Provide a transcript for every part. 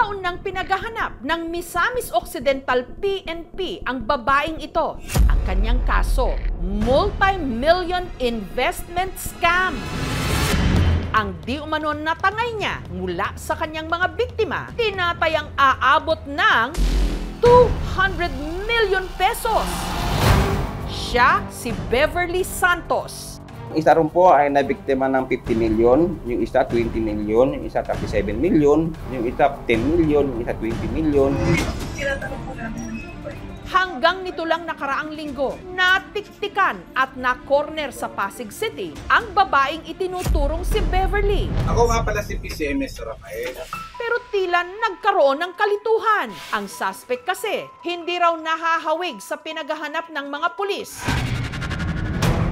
Taon nang pinaghahanap ng Misamis Occidental PNP ang babaeng ito. Ang kanyang kaso, multi-million investment scam. Ang di umano natangay niya mula sa kanyang mga biktima, tinatayang aabot ng 200 million pesos. Siya si Beverly Santos. Isa rin po ay nabiktima ng 50 million, yung isa 20 million, yung isa 37 million, yung isa 10 million, yung isa 20 million. Hanggang nito lang nakaraang linggo, natiktikan at na-corner sa Pasig City ang babaeng itinuturong si Beverly. Ako nga pala si PCMS Rafael. Pero tila nagkaroon ng kalituhan. Ang suspect kasi, hindi raw nahahawig sa pinaghahanap ng mga pulis.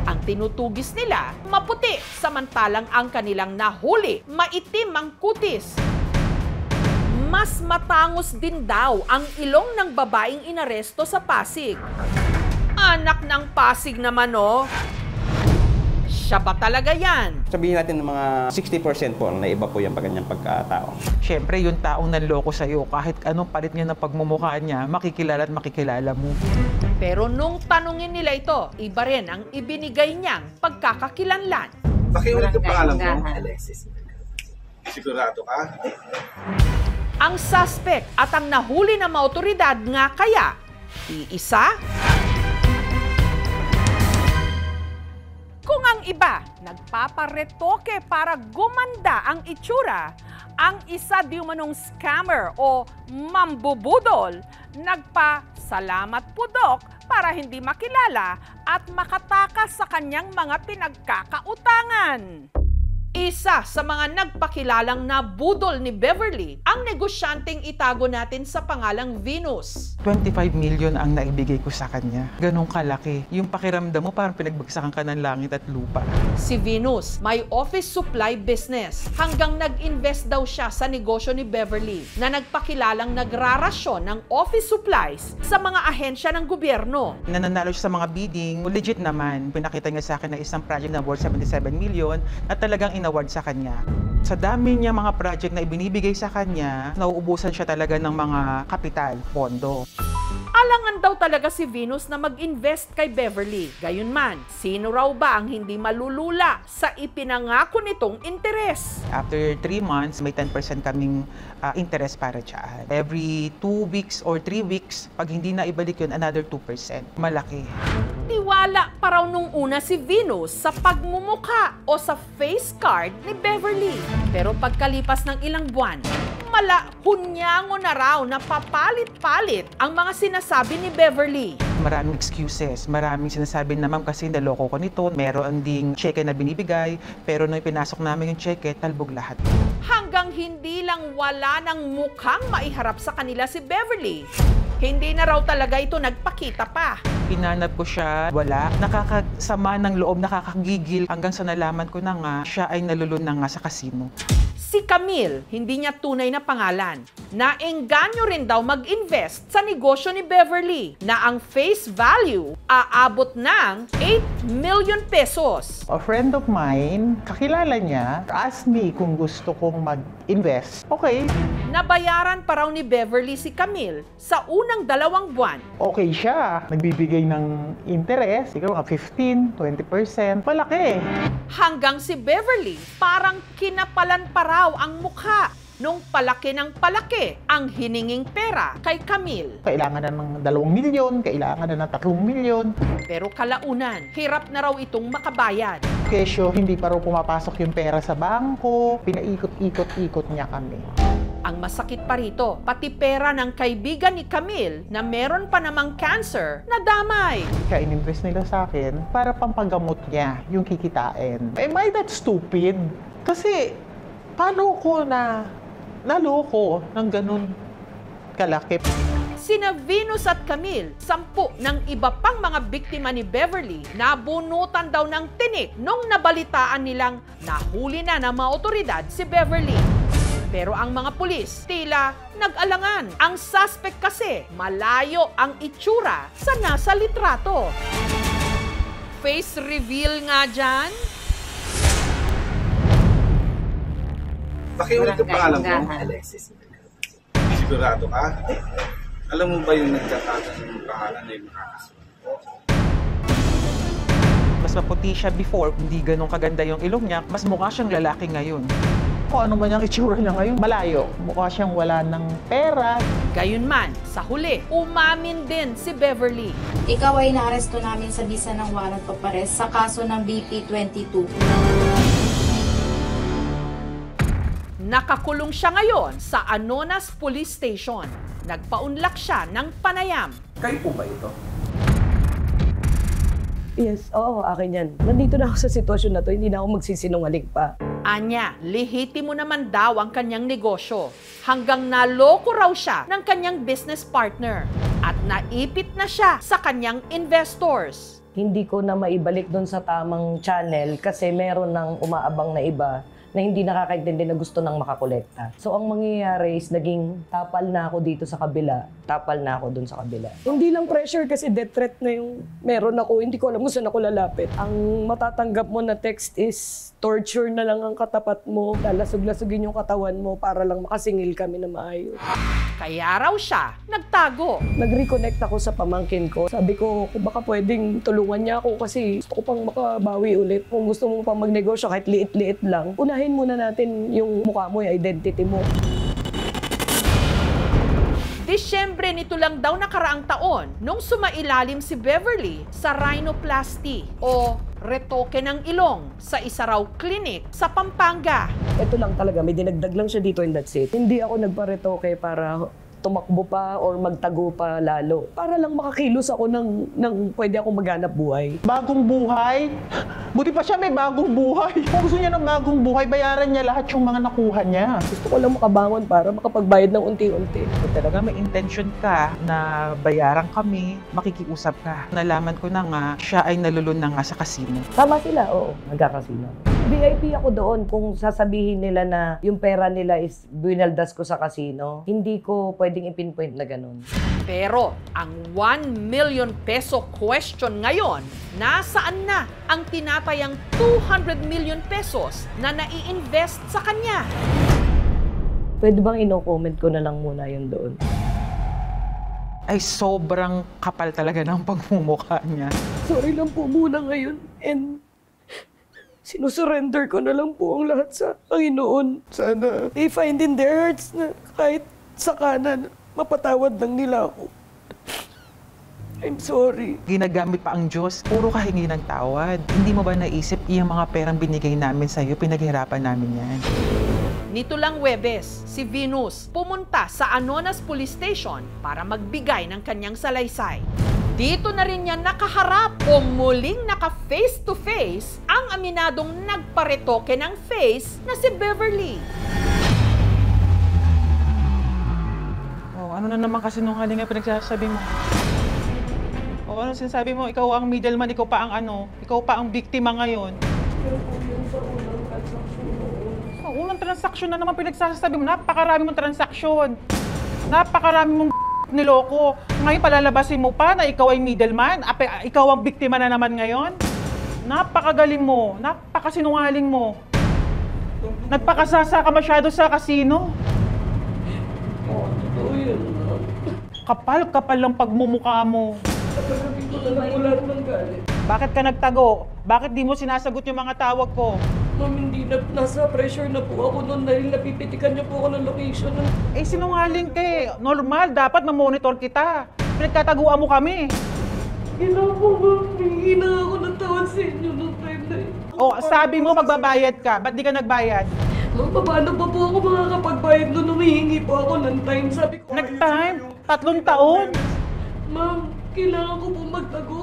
Ang tinutugis nila, maputi, samantalang ang kanilang nahuli, maitim ang kutis. Mas matangos din daw ang ilong ng babaeng inaresto sa Pasig. Anak ng Pasig naman, oh. Siya ba talaga yan? Sabihin natin ng mga 60% po na iba po yung kanyang pagkatao. Siyempre, yung taong nanloko sa'yo, kahit anong palit niya ng pagmumukha niya, makikilala at makikilala mo. Pero nung tanungin nila ito, iba rin ang ibinigay niyang pagkakakilanlan. Pakiulit yung pangalan mo, Alexis. Sigurado ka? Ang suspect at ang nahuli na mga otoridad nga kaya, iisa? Kung ang iba nagpaparetoke para gumanda ang itsura, ang isa di umanong scammer o mambubudol nagpa-salamat pudok para hindi makilala at makatakas sa kanyang mga pinagkakautangan. Isa sa mga nagpakilalang nabudol ni Beverly, ang negosyanteng itago natin sa pangalang Venus. 25 million ang naibigay ko sa kanya. Ganong kalaki. Yung pakiramdam mo parang pinagbagsakan ka ng langit at lupa. Si Venus may office supply business hanggang nag-invest daw siya sa negosyo ni Beverly na nagpakilalang nagrarasyon ng office supplies sa mga ahensya ng gobyerno. Nananalo siya sa mga bidding, legit naman. Pinakita niya sa akin na isang project na worth 77 million na talagang award sa kanya. Sa dami niya mga project na ibinibigay sa kanya, nauubusan siya talaga ng mga kapital, pondo. Alangan daw talaga si Venus na mag-invest kay Beverly. Gayunman, sino raw ba ang hindi malulula sa ipinangako nitong interes? After 3 months, may 10% kaming interest para dyan. Every 2 weeks or 3 weeks, pag hindi na ibalik yun, another 2%. Malaki. Tiwala pa raw nung una si Venus sa pagmumukha o sa face card ni Beverly. Pero pagkalipas ng ilang buwan, hunyango na raw na papalit-palit ang mga sinasabi ni Beverly. Maraming excuses, maraming sinasabi na ma'am kasi naloko ko nito, meron ding cheque na binibigay, pero nung pinasok namin yung cheque, talbog lahat. Hanggang hindi lang wala ng mukhang maiharap sa kanila si Beverly, hindi na raw talaga ito nagpakita pa. Hinanap ko siya, wala. Nakakasama ng loob, nakakagigil hanggang sa nalaman ko na nga, siya ay nalulun na nga sa kasino. Si Camille, hindi niya tunay na pangalan, naengganyo rin daw mag-invest sa negosyo ni Beverly na ang face value aabot ng 8 million pesos. A friend of mine, kakilala niya, asked me kung gusto kong mag-invest. Okay. Nabayaran pa raw ni Beverly si Camille sa unang 2 buwan. Okay siya. Nagbibigay ng interest, siguro 15, 20%. Malaki. Hanggang si Beverly, parang kinapalan pa raw ang mukha nung palaki ng palaki ang hininging pera kay Camille. Kailangan na ng 2 milyon, kailangan na ng 3 milyon. Pero kalaunan, hirap na raw itong makabayad. Kesyo, hindi pa raw pumapasok yung pera sa bangko. Pinaikot-ikot-ikot niya kami. Ang masakit pa rito, pati pera ng kaibigan ni Camille na meron pa namang cancer na damay. Kaya in-invest nila sa akin para pampagamot niya yung kikitain. Am I that stupid? Kasi paano ko na naloko ng ganun kalaki? Sina Venus at Camille, 10 ng iba pang mga biktima ni Beverly, nabunutan daw ng tinik nung nabalitaan nilang nahuli na ng mga otoridad si Beverly. Pero ang mga pulis, tila nag-alangan. Ang suspect kasi, malayo ang itsura sa nasa litrato. Face reveal nga dyan. Pakiulit yung pangalan mo, Alexis. Sigurado ka? Alam mo ba yung nagkatagan ng pangalan na yung makakasuhan ko? Mas maputi siya before, hindi ganun kaganda yung ilong niya, mas mukha siyang lalaki ngayon. Kung ano man yung itsura niya ngayon, malayo. Mukha siyang wala ng pera. Gayunman, sa huli, umamin din si Beverly. Ikaw ay naaresto namin sa bisa ng warrant of arrest sa kaso ng BP-22. Nakakulong siya ngayon sa Anonas Police Station. Nagpaunlak siya ng panayam. Kayo po ba ito? Yes, oo, akin yan. Nandito na ako sa sitwasyon na to, hindi na ako magsisinungaling pa. Anya, lihitimo naman daw ang kanyang negosyo hanggang naloko raw siya ng kanyang business partner at naipit na siya sa kanyang investors. Hindi ko na maibalik doon sa tamang channel kasi meron ng umaabang na iba na hindi nakakaintindi na gusto nang makakolekta. So ang mangyayari is naging tapal na ako dito sa kabila, tapal na ako doon sa kabila. Hindi lang pressure kasi death threat na yung meron ako, hindi ko alam kung saan ako lalapit. Ang matatanggap mo na text is torture na lang ang katapat mo, lalasog-lasugin yung katawan mo para lang makasingil kami na maayos. Kaya raw siya nagtago. Nag-reconnect ako sa pamangkin ko. Sabi ko, kung baka pwedeng tulungan niya ako kasi gusto ko pang makabawi ulit. Kung gusto mo pang magnegosyo kahit liit-liit lang, unahin muna natin yung mukha mo, yung identity mo. Disyembre nito lang daw nakaraang taon nung sumailalim si Beverly sa rhinoplasty o retoke ng ilong sa isa raw clinic sa Pampanga. Ito lang talaga, may dinagdag lang siya dito and that's it. Hindi ako nagparetoke para tumakbo pa or magtago pa lalo. Para lang makakilos ako ng pwede akong maghanap buhay. Bagong buhay? Buti pa siya may bagong buhay. Kung gusto niya ng bagong buhay, bayaran niya lahat yung mga nakuha niya. Gusto ko lang makabangon para makapagbayad ng unti-unti. Kung talaga may intention ka na bayaran kami, makikiusap ka. Nalaman ko na nga, siya ay nalulun na nga sa casino. Tama sila, oo, nagkakasino. VIP ako doon kung sasabihin nila na yung pera nila is binaldas ko sa casino. Hindi ko pwedeng ipinpoint na ganun. Pero ang 1 million peso question ngayon, nasaan na ang tinatayang 200 million pesos na nai-invest sa kanya? Pwede bang ino-comment ko na lang muna yun doon? Ay sobrang kapal talaga ng pagmumukha niya. Sorry lang po muna ngayon and sinusurrender ko na lang po ang lahat sa Panginoon. Sana they find in their hearts na kahit sa kanan, mapatawad lang nila ako. I'm sorry. Ginagamit pa ang Diyos, puro kahingi ng tawad. Hindi mo ba naisip yung mga perang binigay namin sa'yo, pinaghirapan namin yan? Nito lang Huwebes, si Venus pumunta sa Anonas Police Station para magbigay ng kanyang salaysay. Dito na rin niya nakaharap o muling naka-face-to-face ang aminadong nagparetoke ng face na si Beverly. Oh, ano na naman kasi nung halinga pinagsasabi mo? Oh, ano sinasabi mo? Ikaw ang middleman, ikaw pa ang biktima ngayon. Oh, unang transaksyon na naman pinagsasabi mo. Napakarami mong transaksyon. Napakarami mong niloko. Ngayon palalabasin mo pa na ikaw ay middleman? Ikaw ang biktima na naman ngayon? Napakagaling mo. Napakasinungaling mo. Nagpakasasa ka masyado sa kasino. Kapal-kapal lang pagmumukha mo. Bakit ka nagtago? Bakit di mo sinasagot yung mga tawag ko? Ma'am, hindi na, nasa pressure na po ako noon dahil napipitikan niyo po ako ng location. Eh, sinungaling ka eh. Normal, dapat ma-monitor kita. Pinagtataguan mo kami. Gila po, ma'am. Hingi na ako ng tawad sa inyo noong time na yun. O, sabi mo magbabayad ka. Ba't di ka nagbayad? Ma'am, paano pa po ako makakapagbayad noon humihingi po ako ng time? Sabi ko, Nag-time? 3 taon? ma'am, kailangan ko po magtago.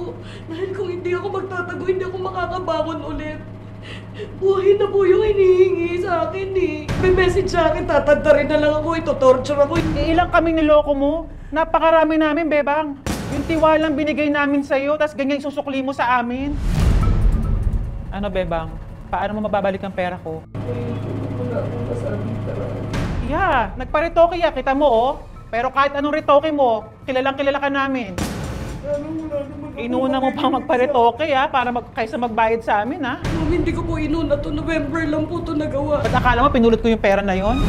Dahil kung hindi ako magtatago, hindi ako makakabangon ulit. Buhay na po yung hinihingi sa akin eh. May message sa akin, tatanda rin na lang ako, ito-torture ako. Eh, ilang kaming niloko mo? Napakarami namin, Bebang. Yung tiwalang binigay namin sa'yo, tas ganyan susukli mo sa amin. Ano, Bebang? Paano mo mababalik ang pera ko? Wala akong masabing talaga. Yeah, nagparetoke ya, kita mo oh. Pero kahit anong retoke mo, kilalang kilala ka namin. Inuna mo pang magparetoke ha, para kaysa magbayad sa amin ha. Ma'am, hindi ko po inuna to. November lang po to nagawa. Ba't akala mo pinulot ko yung pera na yon?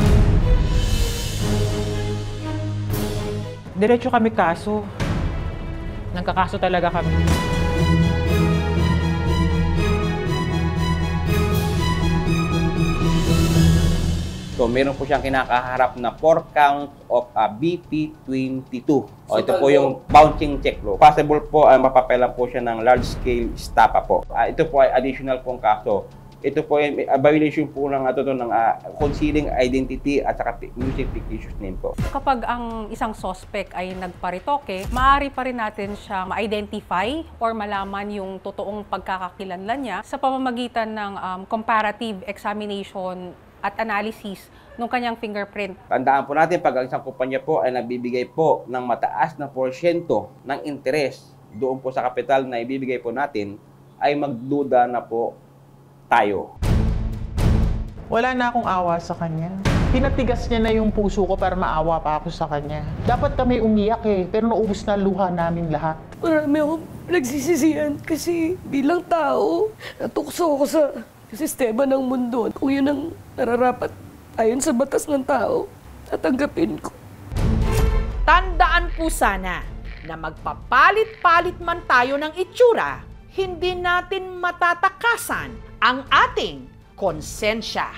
Diretso kami kaso. Nagkakaso talaga kami. So, meron po siyang kinakaharap na 4 counts of BP22. O, ito po yung bouncing check law. Possible po, mapapelan po siya ng large-scale estafa po. Ito po ay additional pong kaso. Ito po ay violation po ng concealing identity at saka using fictitious name po. Kapag ang isang suspect ay nagparitoke, maaari pa rin natin siya ma-identify or malaman yung totoong pagkakakilanlan niya sa pamamagitan ng comparative examination at analysis ng kanyang fingerprint. Tandaan po natin, pag ang isang kumpanya po ay nagbibigay po ng mataas na porsyento ng interest doon po sa kapital na ibibigay po natin, ay magduda na po tayo. Wala na akong awa sa kanya. Pinatigas niya na yung puso ko para maawa pa ako sa kanya. Dapat kami umiyak pero naubos na luha namin lahat. Marami akong nagsisisihan kasi bilang tao, natukso ako sa sistema ng mundo. Kung yun ang nararapat ayon sa batas ng tao, tatanggapin ko. Tandaan po sana na magpapalit-palit man tayo ng itsura, hindi natin matatakasan ang ating konsensya.